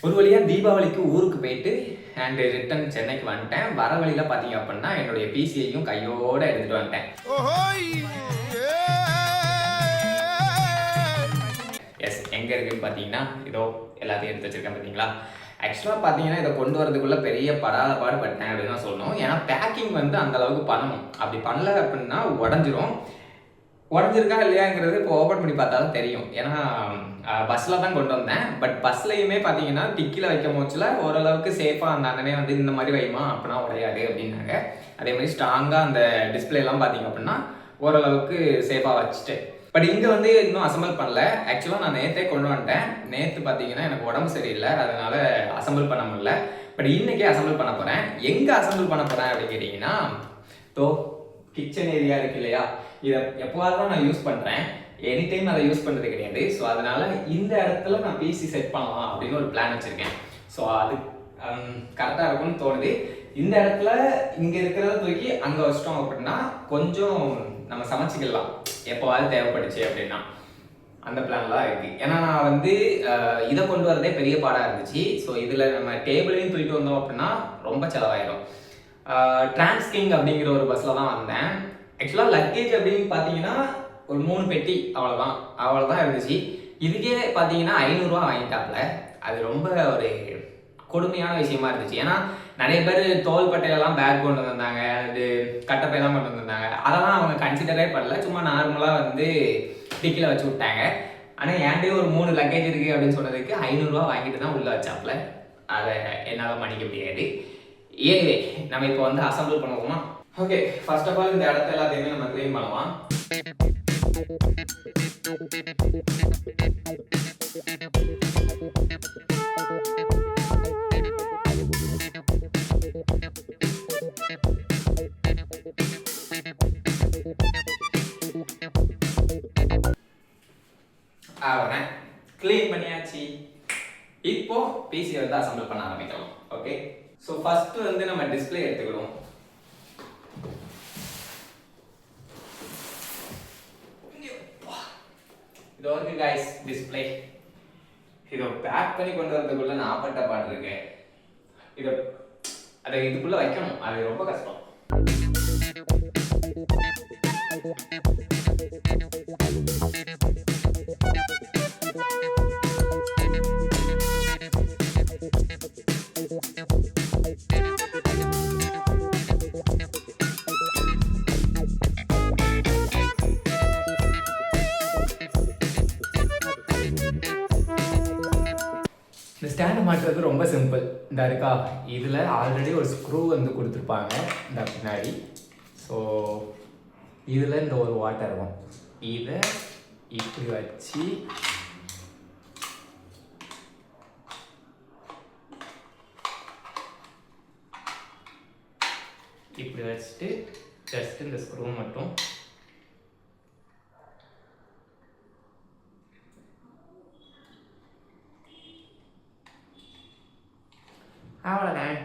ஒரு வழியாக தீபாவளிக்கு ஊருக்கு போயிட்டு அண்ட் ரிட்டன் சென்னைக்கு வந்துட்டேன். வர வழியில் பார்த்தீங்க அப்படின்னா என்னுடைய பிசியையும் கையோடு எடுத்துகிட்டு வந்துட்டேன். எஸ், எங்கே இருக்குன்னு பார்த்தீங்கன்னா இதோ எல்லாத்தையும் எடுத்து வச்சுருக்கேன் பார்த்தீங்களா. ஆக்சுவலாக பார்த்தீங்கன்னா இதை கொண்டு வரதுக்குள்ளே பெரிய படாத பாடுபட்டேன் அப்படின்னு தான் சொல்லணும். ஏன்னா பேக்கிங் வந்து அந்தளவுக்கு பண்ணணும். அப்படி பண்ணல அப்படின்னா உடஞ்சிருக்கா இல்லையாங்கிறது இப்போ ஓப்பன் பண்ணி பார்த்தா தான் தெரியும். ஏன்னா பஸ்ஸில் தான் கொண்டு வந்தேன். பட் பஸ்லையுமே பார்த்தீங்கன்னா டிக்கியில் வைக்கும் போச்சுல ஓரளவுக்கு சேஃபாக அந்த அண்ணனே வந்து இந்த மாதிரி வைமா அப்படின்னா உடையாது அப்படின்னாங்க. அதே மாதிரி ஸ்ட்ராங்காக அந்த டிஸ்பிளேலாம் பார்த்தீங்க அப்படின்னா ஓரளவுக்கு சேஃபாக வச்சுட்டேன். பட் இங்கே வந்து இன்னும் அசம்பிள் பண்ணல. ஆக்சுவலாக நான் நேற்றே கொண்டு வந்துட்டேன். நேற்று பார்த்தீங்கன்னா எனக்கு உடம்பு சரியில்லை, அதனால அசம்பிள் பண்ண முடியல. பட் இன்றைக்கே அசம்பிள் பண்ண போகிறேன். எங்கே அசம்பிள் பண்ண போகிறேன் அப்படின்னு கேட்டிங்கன்னா, கிச்சன் ஏரியா இருக்கு இல்லையா, இதை எப்போவாது தான் நான் யூஸ் பண்ணுறேன். எனி டைம் அதை யூஸ் பண்ணுறது கிடையாது. ஸோ அதனால இந்த இடத்துல நான் பிசி செட் பண்ணலாம் அப்படின்னு ஒரு பிளான் வச்சுருக்கேன். ஸோ அது கரெக்டாக இருக்கும்னு தோணுது. இந்த இடத்துல இங்கே இருக்கிறத தூக்கி அங்கே வச்சிட்டோம் அப்படின்னா கொஞ்சம் நம்ம சமைச்சிக்கலாம் எப்போவாது தேவைப்பட்டுச்சு அப்படின்னா. அந்த பிளான்லாம் இருக்குது. ஏன்னா நான் வந்து இதை கொண்டு வரதே பெரிய பாடாக இருந்துச்சு. ஸோ இதில் நம்ம டேபிளையும் தூக்கிட்டு வந்தோம் அப்படின்னா ரொம்ப செலவாயிடும். டிரான்ஸ்கிங் அப்படிங்கிற ஒரு பஸ்ஸில் தான் வந்தேன். ஆக்சுவலாக லக்கேஜ் அப்படின்னு பார்த்தீங்கன்னா ஒரு 3 பெட்டி அவ்வளோதான் இருந்துச்சு. இதுக்கே பார்த்தீங்கன்னா 500 ரூபா வாங்கிட்டாப்புல. அது ரொம்ப ஒரு கொடுமையான விஷயமா இருந்துச்சு. ஏன்னா நிறைய பேர் தோள்பட்டையிலலாம் பேக் கொண்டு வந்தாங்க, அது கட்டப்பையெல்லாம் கொண்டு வந்திருந்தாங்க. அதெல்லாம் அவங்க கன்சிடரே பண்ணல. சும்மா நார்மலாக வந்து டிக்கியில் வச்சு விட்டாங்க. ஆனால் என்கிட்டயே ஒரு 3 லக்கேஜ் இருக்குது அப்படின்னு சொன்னதுக்கு 500 ரூபா வாங்கிட்டு தான் உள்ளே வச்சாப்புல. அதை என்னால் மன்னிக்க முடியாது. ஏனிவே நம்ம இப்போ வந்து அசம்பிள் பண்ணுவோமா? ஓகே, ஃபர்ஸ்ட் ஆஃப் ஆல் இந்த இடத்த எல்லாத்தையுமே நம்ம க்ளீன் பண்ணுவோம். அவ்வளோதான், க்ளீன் பண்ணியாச்சு. இப்போ பிசி வந்து அசம்பிள் பண்ண ஆரம்பிக்கலாம். ஓகே, ஸோ ஃபர்ஸ்ட் வந்து நம்ம டிஸ்பிளே எடுத்துக்கிடுவோம். இதோ இருக்கு கைஸ் டிஸ்பிளே. இதை பேக் பண்ணி கொண்டு வரதுக்குள்ள நான் பட்ட பாட்டு இருக்கேன். அதை இதுக்குள்ள வைக்கணும், அது ரொம்ப கஷ்டம். இந்த ஸ்டாண்டை மாட்டுறது ரொம்ப சிம்பிள். இந்த இருக்கா, இதில் ஆல்ரெடி ஒரு ஸ்க்ரூ வந்து கொடுத்துருப்பாங்க இந்த பின்னாடி. ஸோ இதில் இந்த ஒரு வாட்டர் இருக்கும். இதை இப்படி வச்சு இப்படி வச்சுட்டு ஜஸ்ட் இந்த ஸ்க்ரூ மட்டும் அவ்வளோதான்.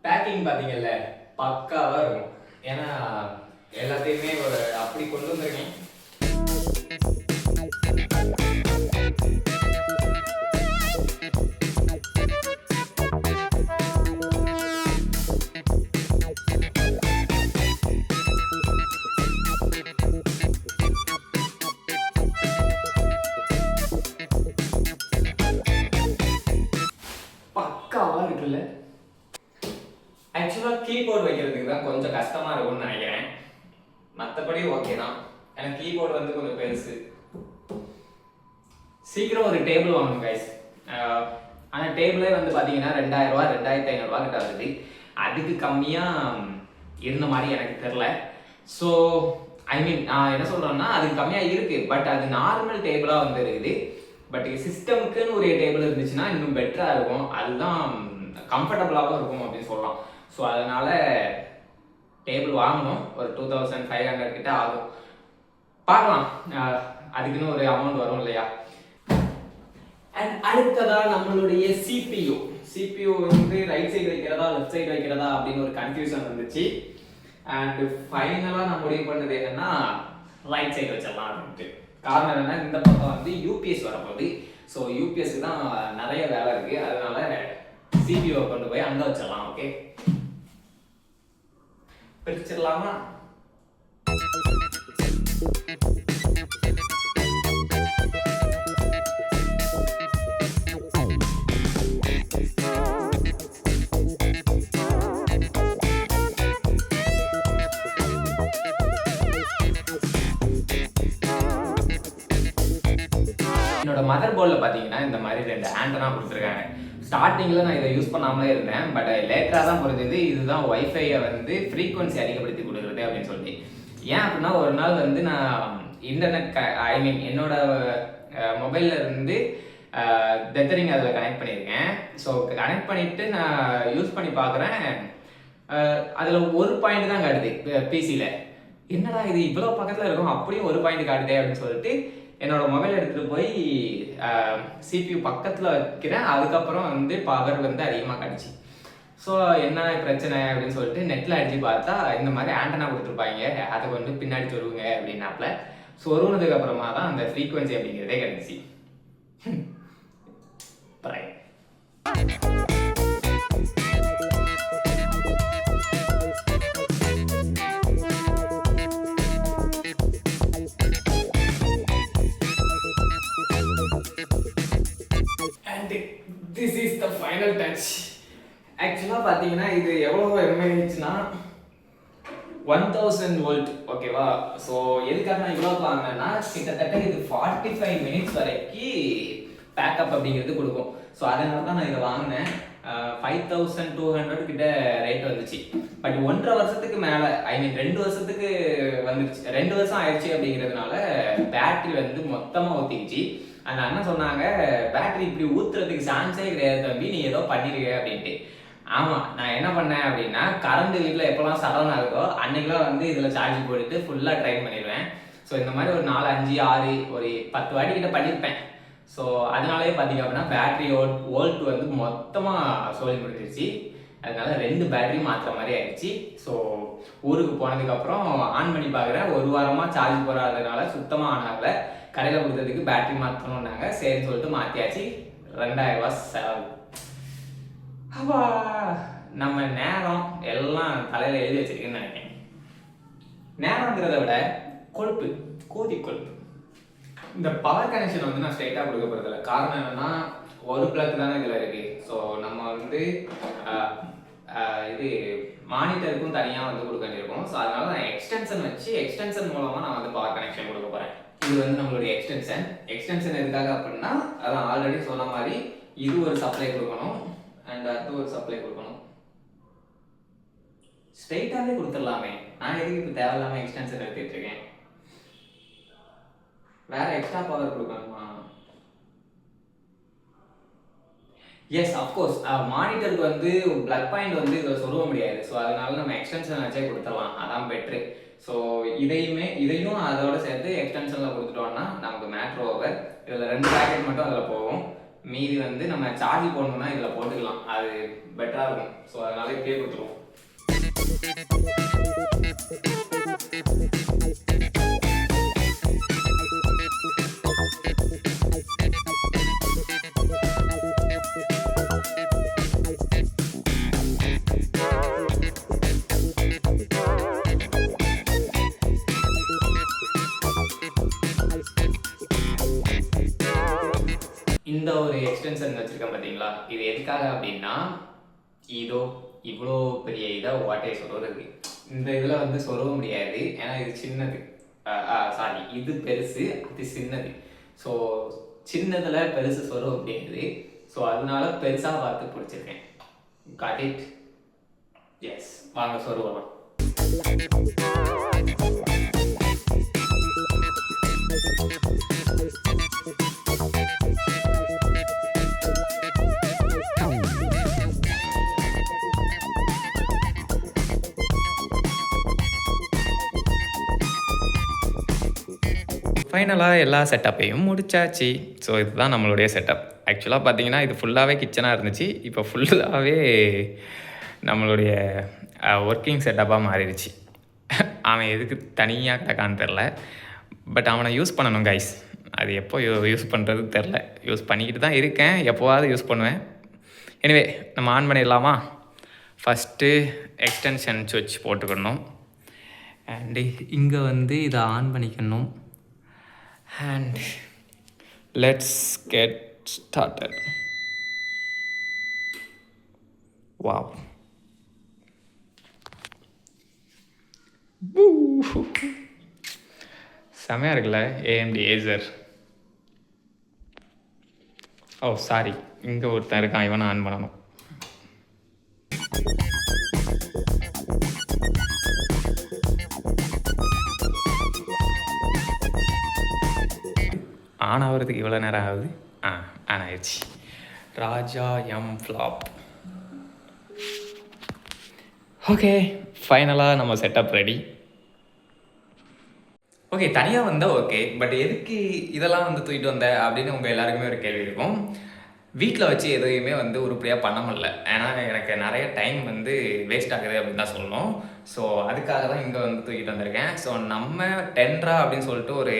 பேக்கிங் பார்த்தீங்கல்ல பக்காவாக இருக்கும். ஏன்னா எல்லாத்தையுமே ஒரு அப்படி கொண்டு வந்திருக்கேன். இருக்குல்ல. ஆக்சுவலாக கீபோர்டு வைக்கிறதுக்கு தான் கொஞ்சம் கஷ்டமா இருக்கும்னு நினைக்கிறேன். மற்றபடி ஓகே தான். எனக்கு கீபோர்டு வந்து கொஞ்சம் பெருசு. சீக்கிரம் ஒரு டேபிள் வாங்கணும் கைஸ். ஆனால் டேபிளே வந்து பார்த்தீங்கன்னா 2000 ரூபா 2500 ரூபா கிட்ட வருது. அதுக்கு கம்மியாக இருந்த மாதிரி எனக்கு தெரில. ஸோ ஐ மீன் நான் என்ன சொல்கிறேன்னா அதுக்கு கம்மியாக இருக்குது. பட் அது நார்மல் டேபிளாக வந்து இருக்குது. பட் சிஸ்டமுக்குன்னு ஒரு டேபிள் இருந்துச்சுன்னா இன்னும் பெட்டராக இருக்கும். அதுதான் கம்ஃபர்டபுளாகவும் இருக்கும் அப்படின்னு சொல்லலாம். ஸோ அதனால் டேபிள் வாங்கணும். ஒரு 2500 கிட்ட ஆகும். பார்க்கலாம், அதுக்குன்னு ஒரு அமௌண்ட் வரும் இல்லையா. அண்ட் அடுத்ததாக நம்மளுடைய சிபியூ வந்து ரைட் சைடு வைக்கிறதா லெஃப்ட் சைடு வைக்கிறதா அப்படின்னு ஒரு கன்ஃபியூஷன் வந்துச்சு. அண்ட் ஃபைனலாக நான் முடிவு பண்ணது என்னன்னா ரைட் சைடு வச்சிடலாம் அப்படின்ட்டு. காரணம் என்னென்னா இந்த பக்கம் வந்து யூபிஎஸ் வரப்போகுது. ஸோ யூபிஎஸ்க்கு தான் நிறைய வேலை இருக்குது. அதனால சிபிஓ கொண்டு போய் அங்கே வச்சிடலாம். ஓகே, பிரிச்சிடலாமா? என்னோட மதர் போர்டில் பார்த்தீங்கன்னா இந்த மாதிரி 2 ஆண்டனா கொடுத்துருக்காங்க. ஸ்டார்டிங்கில் நான் இதை யூஸ் பண்ணாமலே இருந்தேன். பட் லேட்டராக தான் புரிஞ்சது இதுதான் ஒய்ஃபையை வந்து ஃப்ரீக்வன்சி அதிகப்படுத்தி கொடுக்குறது அப்படின்னு சொல்லி. ஏன் அப்படின்னா ஒரு நாள் வந்து நான் இன்டர்நெட் ஐ மீன் என்னோட மொபைலில் இருந்து டெத்தரிங் அதில் கனெக்ட் பண்ணியிருக்கேன். ஸோ கனெக்ட் பண்ணிவிட்டு நான் யூஸ் பண்ணி பார்க்குறேன். அதில் ஒரு பாயிண்ட் தான் காட்டுது பிசியில். என்னடா இது இவ்வளோ பக்கத்தில் இருக்கும் அப்படியும் ஒரு பாயிண்ட் காட்டுதே அப்படின்னு சொல்லிட்டு என்னோட மொபைல் எடுத்துகிட்டு போய் சிபியூ பக்கத்தில் வைக்கிறேன். அதுக்கப்புறம் வந்து பவர் வந்து அதிகமாக காட்டுச்சு. ஸோ என்ன பிரச்சனை அப்படின்னு சொல்லிட்டு நெட்டில் அடித்து பார்த்தா இந்த மாதிரி ஆண்டனா கொடுத்துருப்பாங்க, அதை வந்து பின்னாடி சொருவுங்க அப்படின்னாப்புல. சொருவுனதுக்கு அப்புறமா தான் அந்த ஃப்ரீக்வன்சி அப்படிங்கிறதே கிடைச்சி. This is the final touch. ஆக்சுவலாக பார்த்தீங்கன்னா இது எவ்வளோ எம்ஏஹெச்னா 1000 வோல்ட். ஓகேவா? ஸோ எதுக்காக நான் இவ்வளோ வாங்கினேன்னா கிட்டத்தட்ட இது 45 மினிட்ஸ் வரைக்கும் பேக்கப் அப்படிங்கிறது கொடுக்கும். ஸோ அதனால தான் நான் இதை வாங்கினேன். 5200 கிட்ட ரேட் வந்துச்சு. பட் 1.5 வருஷத்துக்கு மேலே ஐ மீன் 2 வருஷத்துக்கு வந்துருச்சு. 2 வருஷம் ஆயிடுச்சு அப்படிங்கிறதுனால பேட்டரி வந்து மொத்தமாக ஊற்றிக்கிச்சு. அந்த அண்ணன் சொன்னாங்க பேட்டரி இப்படி ஊற்றுறதுக்கு சான்ஸே கிடையாது தம்பி, நீ ஏதோ பண்ணிருக்க அப்படின்ட்டு. ஆமாம், நான் என்ன பண்ணேன் அப்படின்னா கரண்ட் வீட்டில் எப்போல்லாம் சடனாக இருக்கோ அன்னைக்கெலாம் வந்து இதில் சார்ஜ் போட்டுட்டு ஃபுல்லாக ட்ரைன் பண்ணிடுவேன். ஸோ இந்த மாதிரி ஒரு 4, 5, 6 ஒரு 10 வாட்டி கிட்ட பண்ணியிருப்பேன். ஸோ அதனாலே பார்த்தீங்க அப்படின்னா பேட்டரி வோல்ட் வந்து மொத்தமாக சொல்லி முடிஞ்சிருச்சு. அதனால 2 பேட்டரி மாற்றுற மாதிரி ஆயிடுச்சு. ஸோ ஊருக்கு போனதுக்கப்புறம் ஆன் பண்ணி பார்க்குறேன், 1 வாரமாக சார்ஜ் போடாததுனால சுத்தமாக ஆன் ஆகலை. கடையில் கொடுத்ததுக்கு பேட்டரி மாற்றணுன்னாங்க, சரின்னு சொல்லிட்டு மாற்றியாச்சு. 2000 ரூபா செலவு. அப்பா நம்ம நேரம் எல்லாம் தலையில் எழுதி வச்சிருக்கேன்னு நினைக்கிறேன். நேரங்கிறத விட கொழுப்பு, கோதி கொழுப்பு. இந்த பவர் கனெக்ஷன் வந்து நான் ஸ்ட்ரைட்டாக கொடுக்க போகிறதில்ல. காரணம் என்னன்னா ஒரு பிளக் தானே இதில் இருக்குது. ஸோ நம்ம வந்து இது மானிட்டருக்கும் தனியாக வந்து கொடுக்க வேண்டியிருக்கும். ஸோ அதனால நான் எக்ஸ்டென்ஷன் வச்சு எக்ஸ்டென்ஷன் மூலமாக நான் வந்து பவர் கனெக்ஷன் கொடுக்க போகிறேன். இது வந்து நம்மளுடைய எக்ஸ்டென்ஷன் எதுக்காக அப்படின்னா அதான் ஆல்ரெடி சொன்ன மாதிரி இது ஒரு சப்ளை கொடுக்கணும் அண்ட் அது ஒரு சப்ளை கொடுக்கணும். ஸ்ட்ரெயிட்டாகவே கொடுத்துடலாமே, நான் எதுக்கு இப்போ தேவையில்லாமல் எக்ஸ்டென்ஷன் எடுத்துகிட்டு இருக்கேன்? வேற எக்ஸ்ட்ரா பவர் கொடுக்கணுமா? எஸ், அஃப்கோர்ஸ் மானிட்டருக்கு வந்து பிளக் பாயிண்ட் வந்து இதில் சொல்ல முடியாது. ஸோ அதனால நம்ம எக்ஸ்டென்ஷன் வச்சே கொடுத்துடலாம், அதான் பெட்ரு. ஸோ இதையும் அதோட சேர்த்து எக்ஸ்டென்ஷனில் கொடுத்துட்டோம்னா நமக்கு மேட்ரு ஓவர். இதில் 2 பேக்கெட் மட்டும் அதில் போகும். மீதி வந்து நம்ம சார்ஜ் போடணும்னா இதில் போட்டுக்கலாம், அது பெட்டராக இருக்கும். ஸோ அதனால இப்படியே கொடுத்துருவோம். இந்த ஒரு எக்ஸ்டென்ஷன் வச்சுருக்கேன் பார்த்தீங்களா, இது எதுக்காக அப்படின்னா இதோ இவ்வளோ பெரிய இதாக ஓட்டையை சொருகிறது. இந்த இதில் வந்து சொருக முடியாது, ஏன்னா இது சின்னது. சாரி, இது பெருசு, அது சின்னது. ஸோ சின்னதில் பெருசு சொருக முடியாது. ஸோ அதனால பெருசாக பார்த்து பிடிச்சிருக்கேன். Got it? எஸ், வாங்க சொருகலாம். ஃபைனலாக எல்லா செட்டப்பையும் முடிச்சாச்சு. ஸோ இதுதான் நம்மளுடைய செட்டப். ஆக்சுவலாக பார்த்தீங்கன்னா இது ஃபுல்லாகவே கிச்சனாக இருந்துச்சு. இப்போ ஃபுல்லாகவே நம்மளுடைய ஒர்க்கிங் செட்டப்பாக மாறிடுச்சு. அவன் எதுக்கு தனியாக கிடக்கான்னு தெரில. பட் அவனை யூஸ் பண்ணணும் கைஸ். அது எப்போ யூஸ் பண்ணுறது தெரில. யூஸ் பண்ணிக்கிட்டு தான் இருக்கேன், எப்போவாவது யூஸ் பண்ணுவேன். எனிவே நம்ம ஆன் பண்ணிடலாமா? ஃபஸ்ட்டு எக்ஸ்டென்ஷன் சுவிட்ச் போட்டுக்கணும். அண்டு இங்கே வந்து இதை ஆன் பண்ணிக்கணும். And let's get started. Wow, செமையாக இருக்குல்ல AMD ஏசர். ஓ சாரி, இங்கே ஒருத்தன் இருக்கான், இவனை ஆன் பண்ணணும். ஆன் ஆகிறதுக்கு இவ்வளோ நேரம் ஆகுது. ஆன் ஆயிடுச்சு. ராஜா எம் ஃப்ளாப். ஓகே, ஃபைனலாக நம்ம செட்டப் ரெடி. ஓகே, தனியாக வந்தால் ஓகே, பட் எதுக்கு இதெல்லாம் வந்து தூக்கிட்டு வந்த அப்படின்னு உங்கள் எல்லாருக்குமே ஒரு கேள்வி இருக்கும். வீட்டில் வச்சு எதையுமே வந்து உருப்படியாக பண்ண முடியல. ஏன்னா எனக்கு நிறைய டைம் வந்து வேஸ்ட் ஆகுது அப்படின்னு தான் சொல்லணும். ஸோ அதுக்காக தான் இங்கே வந்து தூக்கிட்டு வந்திருக்கேன். ஸோ நம்ம டென்ட்ரா அப்படின்னு சொல்லிட்டு ஒரு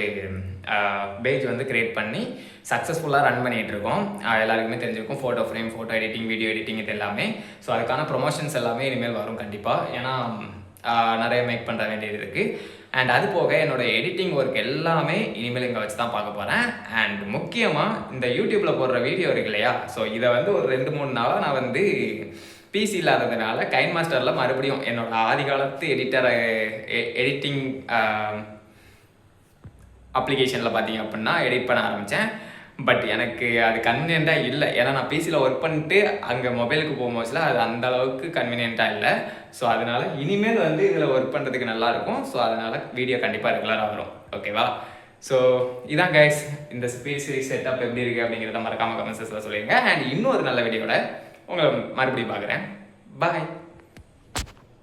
பேஜ் வந்து க்ரியேட் பண்ணி சக்ஸஸ்ஃபுல்லாக ரன் பண்ணிகிட்டு இருக்கோம். எல்லாருக்குமே தெரிஞ்சிருக்கும், photo frame, photo editing, video editing இது எல்லாமே. ஸோ அதுக்கான ப்ரொமோஷன்ஸ் எல்லாமே இனிமேல் வரும் கண்டிப்பாக. ஏன்னா நிறைய மேக் பண்ணுற வேண்டியது இருக்குது. அண்ட் அது போக என்னோடய எடிட்டிங் ஒர்க் எல்லாமே இனிமேல் இங்கே வச்சு தான் பார்க்க போகிறேன். அண்ட் முக்கியமாக இந்த யூடியூப்பில் போடுற வீடியோ இருக்கு இல்லையா, ஸோ இதை வந்து ஒரு 2-3 நாளாக நான் வந்து பிசி இல்லாததுனால கைன் மாஸ்டரில் மறுபடியும் என்னோடய ஆதி காலத்து எடிட்டிங் அப்ளிகேஷனில் பார்த்தீங்க அப்படின்னா எடிட் பண்ண ஆரம்பித்தேன். பட் எனக்கு அது கன்வீனியண்ட்டாக இல்லை. ஏன்னா நான் பிசியில் ஒர்க் பண்ணிட்டு அங்கே மொபைலுக்கு போகும்போதுல அது அந்த அளவுக்கு கன்வீனியண்ட்டாக இல்லை. ஸோ அதனால் இனிமேல் வந்து இதில் ஒர்க் பண்ணுறதுக்கு நல்லாயிருக்கும். ஸோ அதனால் வீடியோ கண்டிப்பாக ரெகுலராக வரும். ஓகேவா? ஸோ இதான் கைஸ், இந்த பிசி செட்டப் எப்படி இருக்குது அப்படிங்கிறத மறக்காமல் கமெண்ட்ஸில் சொல்லிடுங்க. அண்ட் இன்னொரு நல்ல வீடியோட உங்களை மறுபடியும் பார்க்குறேன். பாய்.